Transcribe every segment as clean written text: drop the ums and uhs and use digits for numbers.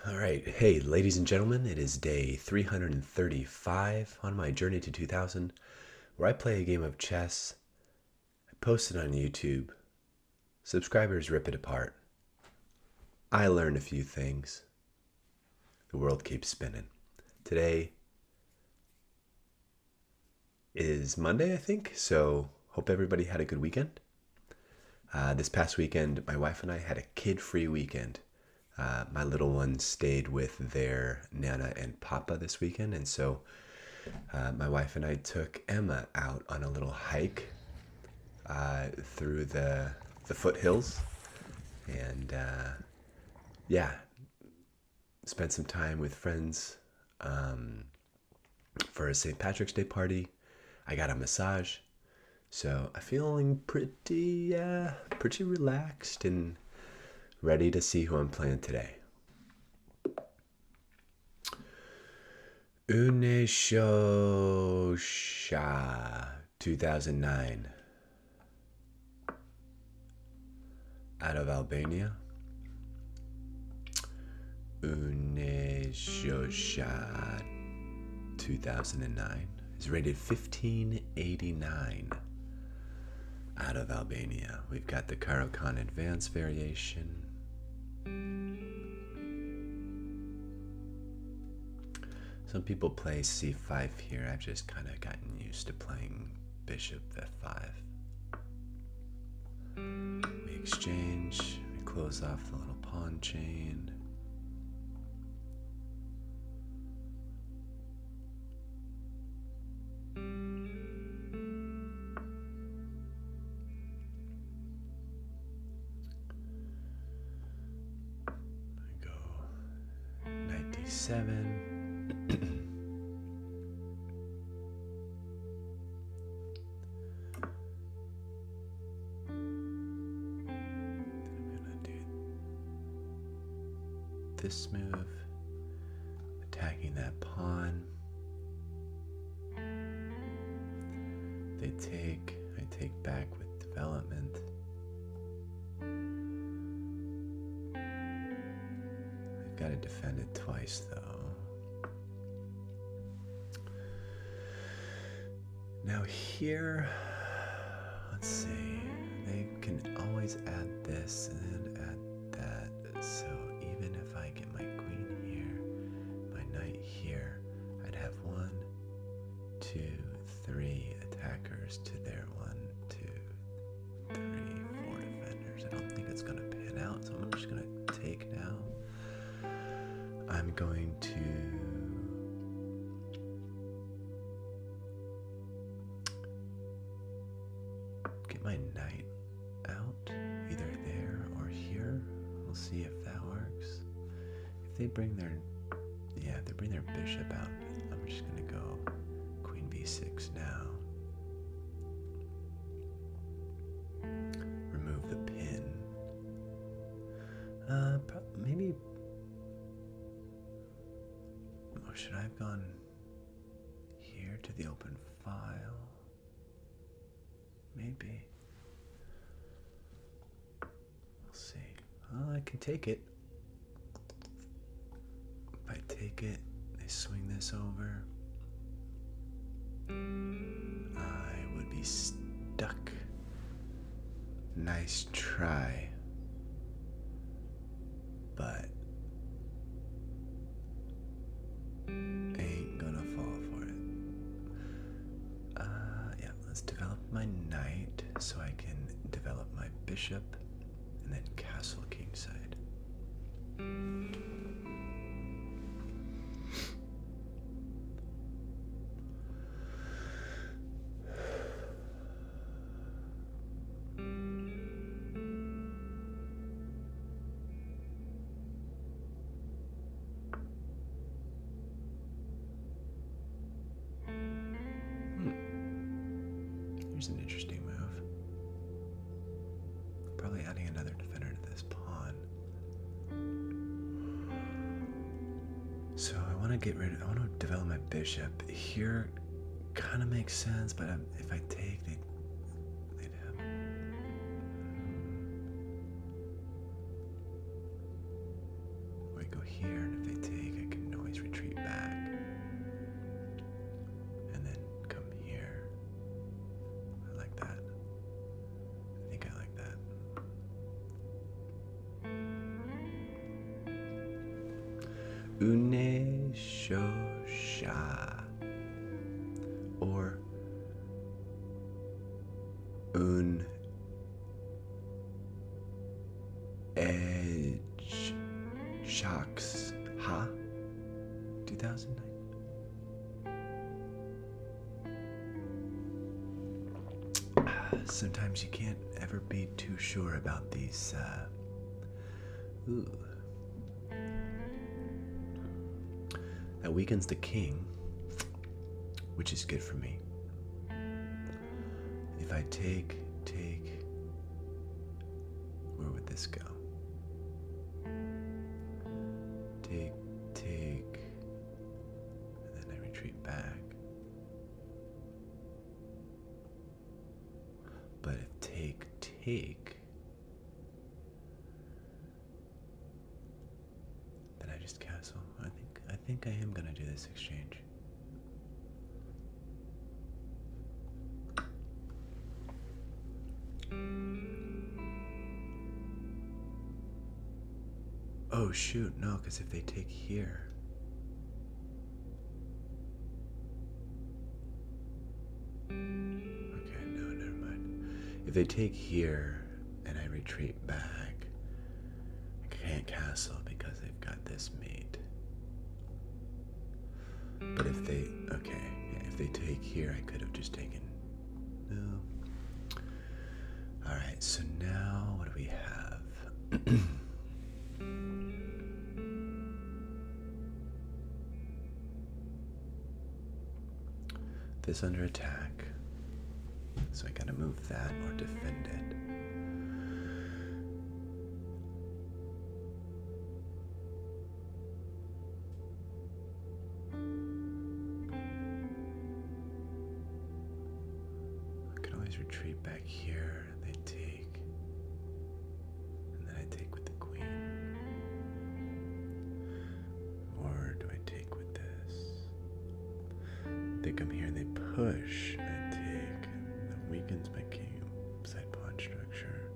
All right. Hey, ladies and gentlemen, it is day 335 on my journey to 2000, where I play a game of chess. I post it on YouTube. Subscribers rip it apart. I learn a few things. The world keeps spinning. Today is Monday, I think, so hope everybody had a good weekend. This past weekend, my wife and I had a kid-free weekend. My little ones stayed with their Nana and Papa this weekend, and so my wife and I took Emma out on a little hike through the foothills, and spent some time with friends for a St. Patrick's Day party. I got a massage, so I'm feeling pretty relaxed and ready to see who I'm playing today. Uneshosha 2009 out of Albania. Uneshosha 2009 is rated 1589 out of Albania. We've got the Caro-Kann advanced variation. Some people play c5 here. I've just kind of gotten used to playing bishop f5. We exchange, we close off the little pawn chain. I go knight d7. This move, attacking that pawn. They take, I take back with development. I've got to defend it twice though. Now here, let's see, they can always add this and then add that, so even if I get my queen here, my knight here, I'd have 1, 2, 3 attackers to their 1, 2, 3, 4 defenders. I don't think it's going to pan out, so I'm just going to take now. I'm going to get my knight out, either there or here. We'll see if that works. If they bring their, if they bring their bishop out, I'm just gonna go queen b6 now. Remove the pin. Maybe. Or should I have gone here to the open file? Maybe. We'll see. Well, I can take it. If I take it, they swing this over. I would be stuck. Nice try. But ain't gonna fall for it. Let's develop my knight so I can develop my bishop and then castle kingside. Here's an interesting move. Probably adding another defender to this pawn. So I want to I want to develop my bishop. Here kind of makes sense, but if I take, they'd have... Or I go here, and Une Shosha. Or Un Edge Shocks Ha 2009. Sometimes you can't ever be too sure about these. Ooh. That weakens the king, which is good for me. If I take, where would this go? Take, and then I retreat back. But if take, then I just castle. I think I am gonna do this exchange. Oh shoot, no, because if they take here. Okay, no, never mind. If they take here and I retreat back, I can't castle because they've got this mate. But if they, okay, yeah, if they take here, I could have just taken, no. Alright, so now what do we have? This under attack, so I gotta move that or defend it. I can always retreat back here, they take, and then I take with the queen. Or do I take with this? They come here and they push. I take, and that weakens my king side pawn structure.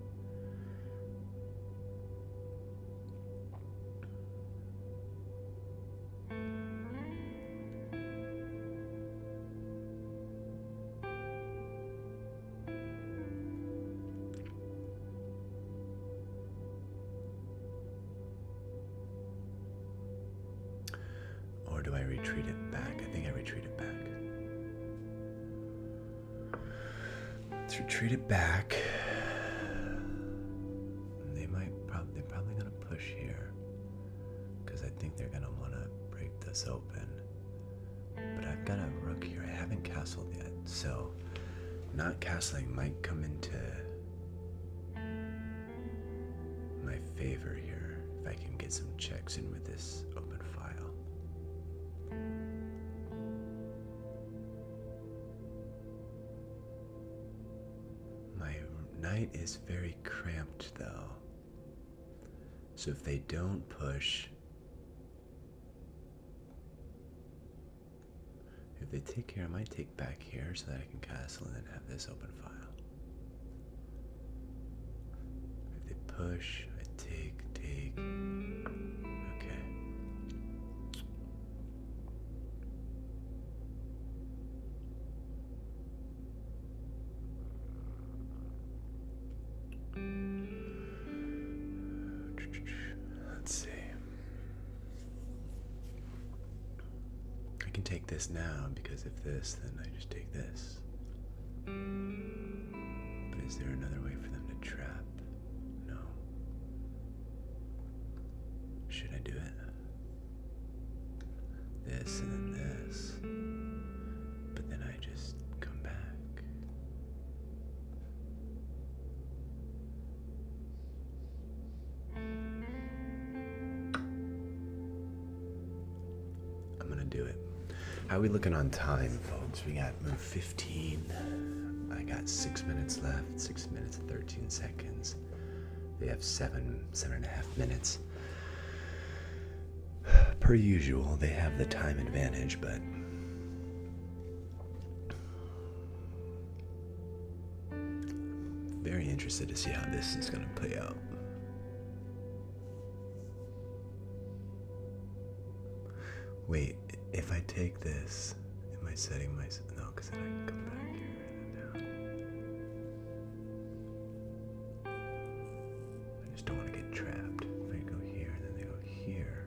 Or do I retreat it back? I think I retreat it back. Let's retreat it back. They're probably gonna push here because I think they're gonna want to break this open. But I've got a rook here. I haven't castled yet, so not castling might come into my favor here if I can get some checks in with this open file. My knight is very cramped though. So if they don't push, if they take here, I might take back here so that I can castle and then have this open file. If they push, I take. Okay. Let's see. I can take this now because if this, then I just take this. But is there another way for them to trap? No. Should I do it? This and then this. But then I just come back. I'm gonna do it. How are we looking on time, folks? We got move 15. I got 6 minutes left. 6 minutes and 13 seconds. They have 7.5 minutes. Per usual, they have the time advantage, but very interested to see how this is going to play out. Wait, if I take this, am I setting my... No, because then I can come back here and then down. I just don't want to get trapped. If I go here and then they go here.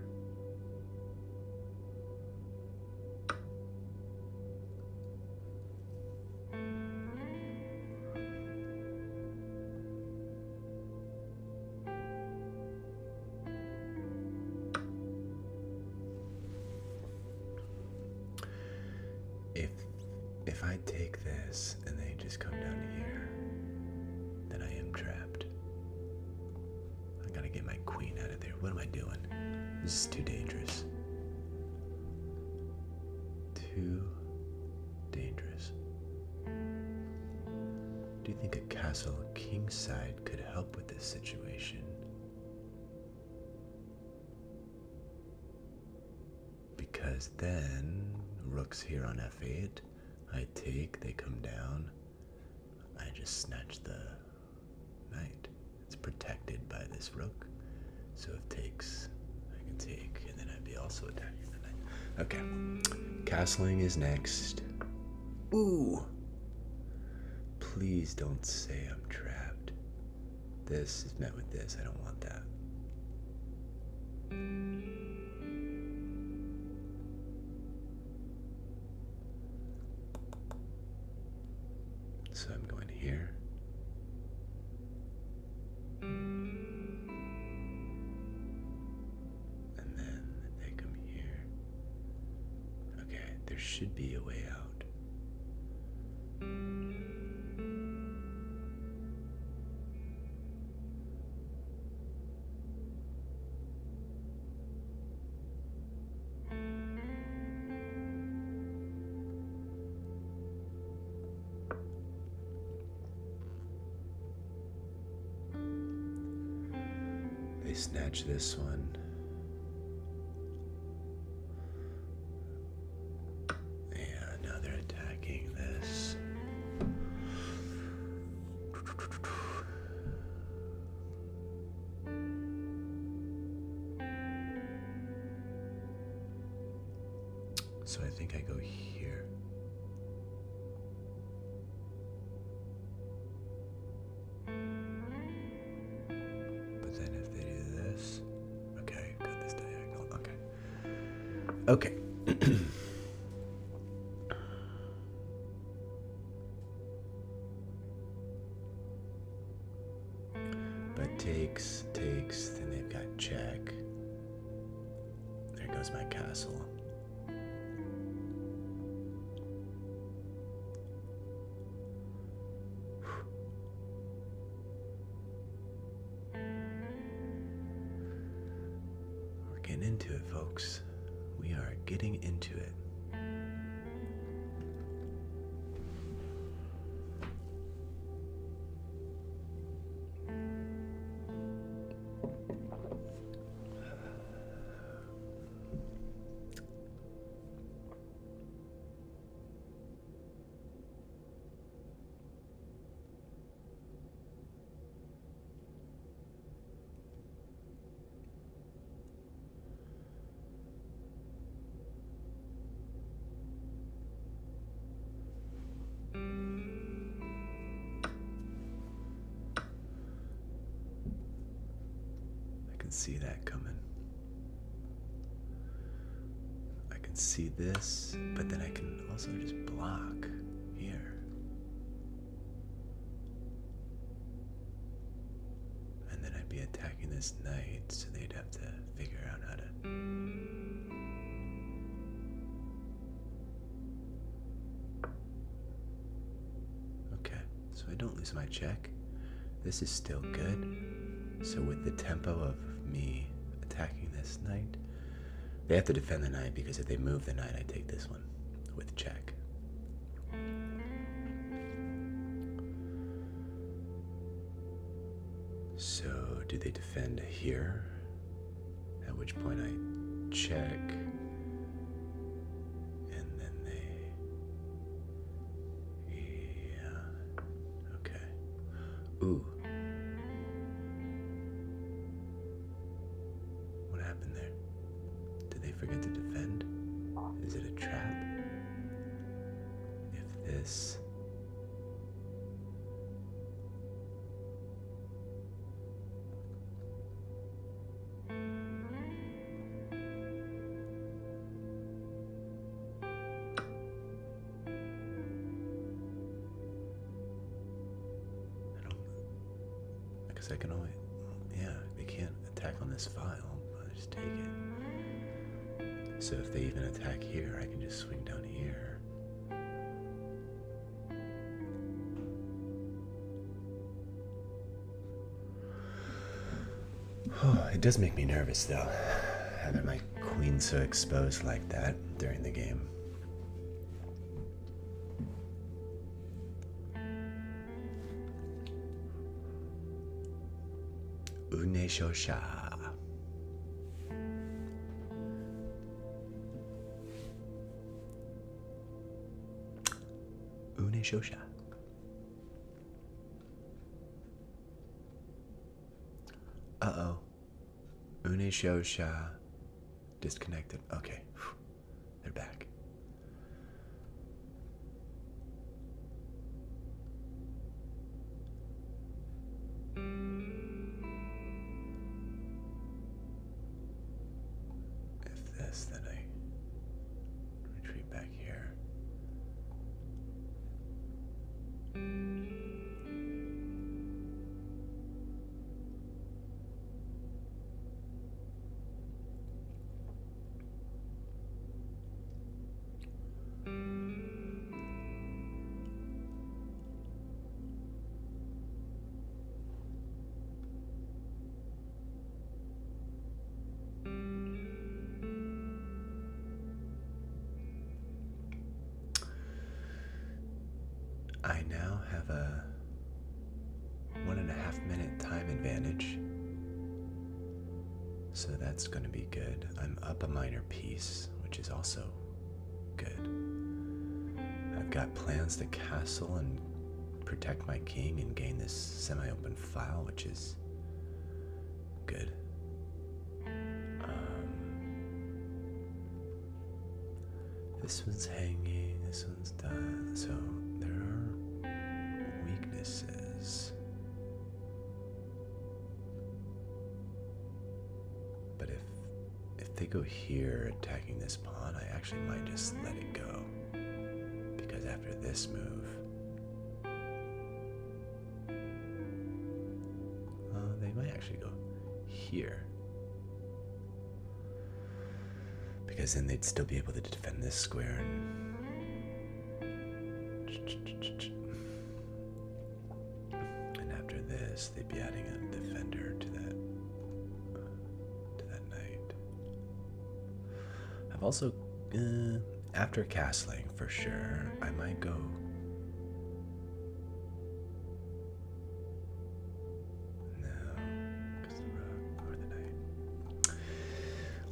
If I take this and they just come down here, then I am trapped. I gotta get my queen out of there. What am I doing? This is too dangerous. Too dangerous. Do you think a castle kingside could help with this situation? Because then rook's here on f8. I take, they come down. I just snatch the knight. It's protected by this rook. So if takes, I can take, and then I'd be also attacking the knight. Okay. Castling is next. Ooh! Please don't say I'm trapped. This is met with this. I don't want that. So I'm going here. And then they come here. Okay, there should be a way out. They snatch this one. Yeah, now they're attacking this. So I think I go here. But then if they do this, okay, got this diagonal, okay. Okay. But takes, then they've got check. There goes my castle. We're getting into it, folks. We are getting into it. See that coming. I can see this, but then I can also just block here. And then I'd be attacking this knight, so they'd have to figure out how to... Okay, so I don't lose my check. This is still good. So with the tempo of me attacking this knight, they have to defend the knight, because if they move the knight, I take this one with check. So do they defend here? At which point I check, and then they... Yeah. Okay. Ooh. Forget to defend. Is it a trap? If this... I can only, yeah, they can't attack on this file, I'll just take it. So if they even attack here, I can just swing down here. Oh, it does make me nervous though, having my queen so exposed like that during the game. Uneshosha. Uneshosha. Uh-oh. Uneshosha. Disconnected. Okay. They're back. Then I retreat back here. I now have a 1.5 minute time advantage, so that's going to be good. I'm up a minor piece, which is also good. I've got plans to castle and protect my king and gain this semi-open file, which is good. This one's hanging, this one's done, so there are weaknesses. But if they go here attacking this pawn, I actually might just let it go. Because after this move, they might actually go here. Because then they'd still be able to defend this square and after this they'd be adding a defender to that knight. I've also after castling for sure I might go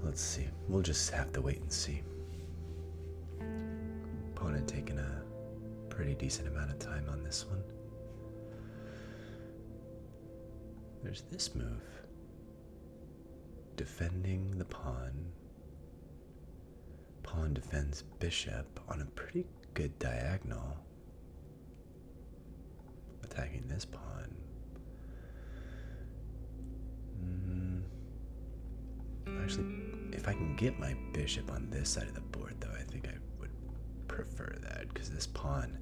let's see. We'll just have to wait and see. Opponent taking a pretty decent amount of time on this one. There's this move. Defending the pawn. Pawn defends bishop on a pretty good diagonal. Attacking this pawn. Actually, if I can get my bishop on this side of the board, though, I think I would prefer that, because this pawn,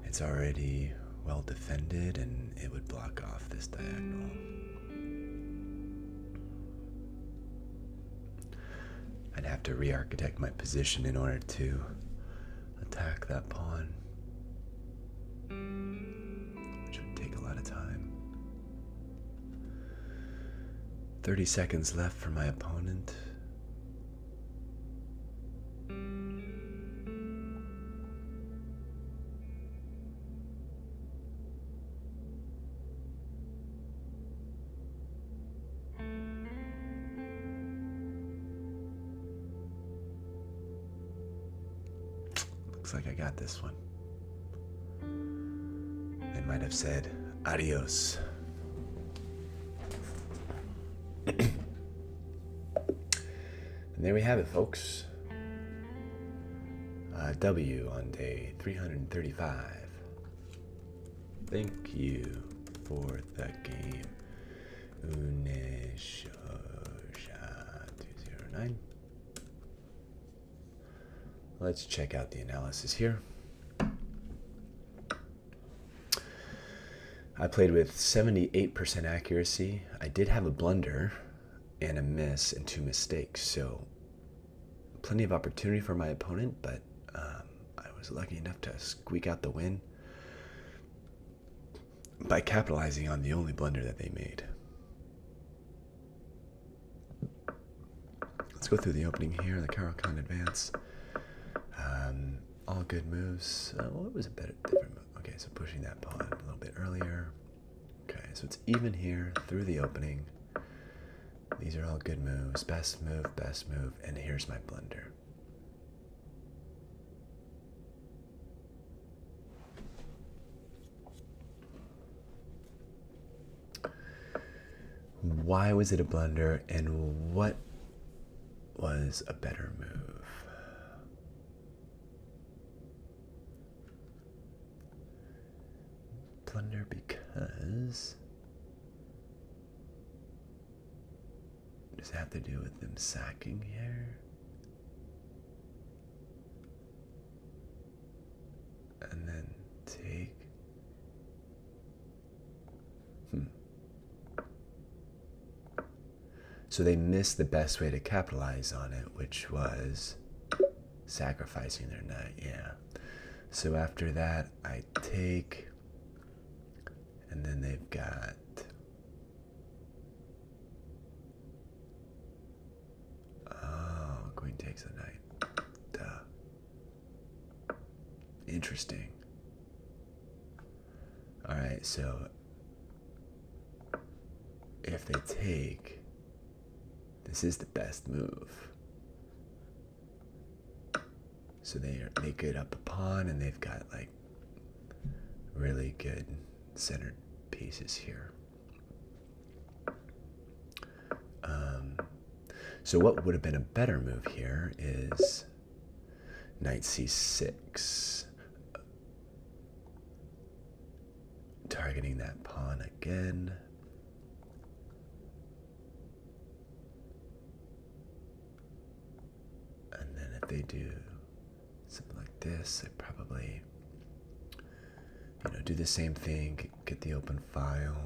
it's already well defended, and it would block off this diagonal. I'd have to re-architect my position in order to attack that pawn, which would take a lot of time. 30 seconds left for my opponent. Looks like I got this one. They might have said adios. And there we have it, folks. W on day 335. Thank you for the game. Uneshosha 209. Let's check out the analysis here. I played with 78% accuracy. I did have a blunder and a miss and 2 mistakes, so plenty of opportunity for my opponent, but I was lucky enough to squeak out the win by capitalizing on the only blunder that they made. Let's go through the opening here, the Caro-Kann advance. All good moves. Well, it was a different move. Okay, so pushing that pawn a little bit earlier. Okay, so it's even here through the opening. These are all good moves. Best move, and here's my blunder. Why was it a blunder, and what was a better move? Blunder because does it have to do with them sacking here? And then take. So they missed the best way to capitalize on it, which was sacrificing their knight, yeah. So after that, I take, and then they've got queen takes the knight. Duh. Interesting. All right, so if they take, this is the best move. So they get up a pawn, and they've got like really good centered pieces here. So what would have been a better move here is knight c6, targeting that pawn again. And then if they do something like this, I probably, do the same thing, get the open file.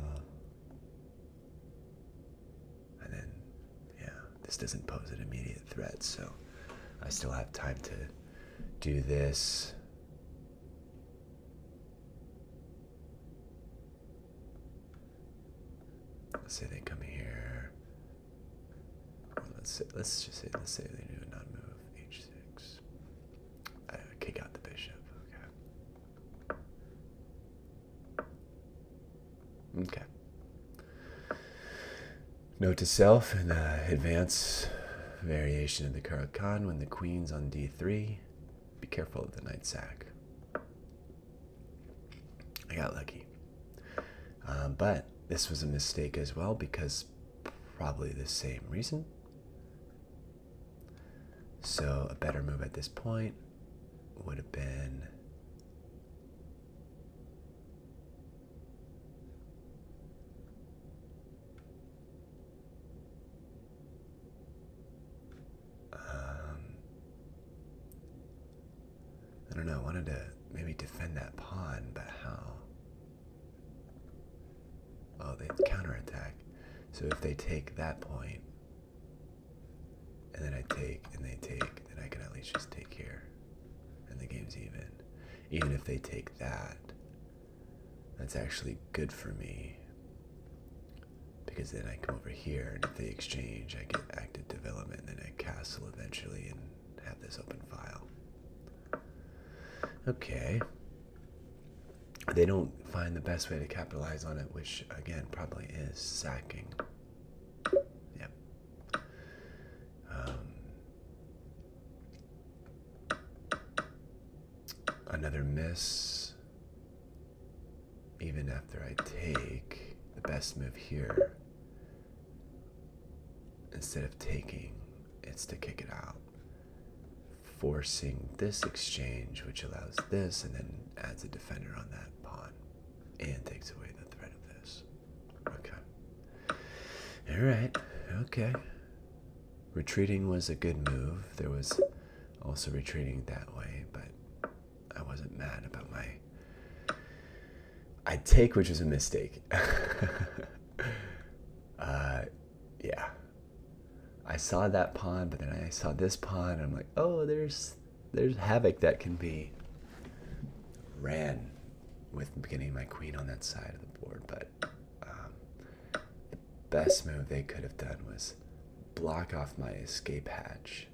And then, yeah, this doesn't pose an immediate threat, so I still have time to do this. Let's say they come here. Or let's say they do a non-move, h6. Kick out the bishop. Okay. Note to self in the advance variation of the Caro-Kann, when the queen's on d3, be careful of the knight sack. I got lucky. But this was a mistake as well, because probably the same reason. So a better move at this point would have been I don't know, I wanted to maybe defend that pawn, but how? Oh, they counterattack. So if they take that point, and then I take, and they take, then I can at least just take here, and the game's even. Even if they take that, that's actually good for me, because then I come over here, and if they exchange, I get active development, and then I castle eventually, and have this open file. Okay. They don't find the best way to capitalize on it, which again probably is sacking. Yep. Another miss. Even after I take, the best move here, instead of taking, it's to kick it out. forcing this exchange, which allows this, and then adds a defender on that pawn, and takes away the threat of this. Okay. All right. Okay. Retreating was a good move. There was also retreating that way, but I wasn't mad about my... I take, which is a mistake. Yeah. I saw that pawn, but then I saw this pawn, and I'm like, oh, there's havoc that can be ran with getting my queen on that side of the board. But the best move they could have done was block off my escape hatch.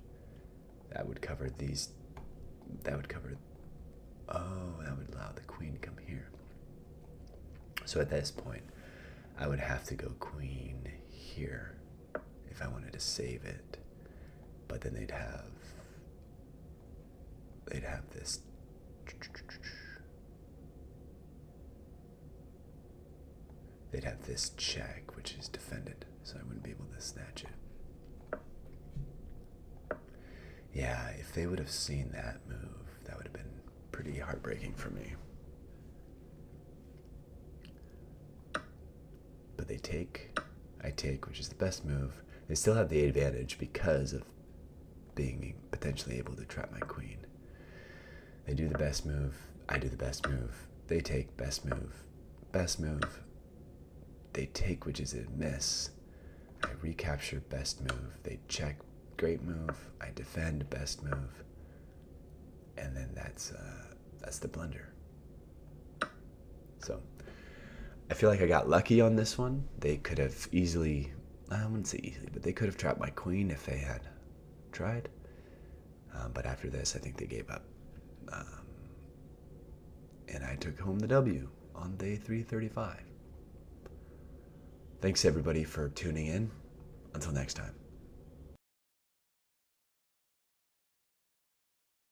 That would cover these. That would cover. Oh, that would allow the queen to come here. So at this point, I would have to go queen here if I wanted to save it. But then they'd have this. They'd have this check, which is defended, so I wouldn't be able to snatch it. Yeah, if they would have seen that move, that would have been pretty heartbreaking for me. But they take, I take, which is the best move. They still have the advantage because of being potentially able to trap my queen. They do the best move, I do the best move. They take, best move, best move. They take, which is a miss. I recapture, best move. They check, great move. I defend, best move. And then that's the blunder. So I feel like I got lucky on this one. They could have easily, I wouldn't say easily, but they could have trapped my queen if they had tried. But after this, I think they gave up. And I took home the W on day 335. Thanks everybody for tuning in. Until next time.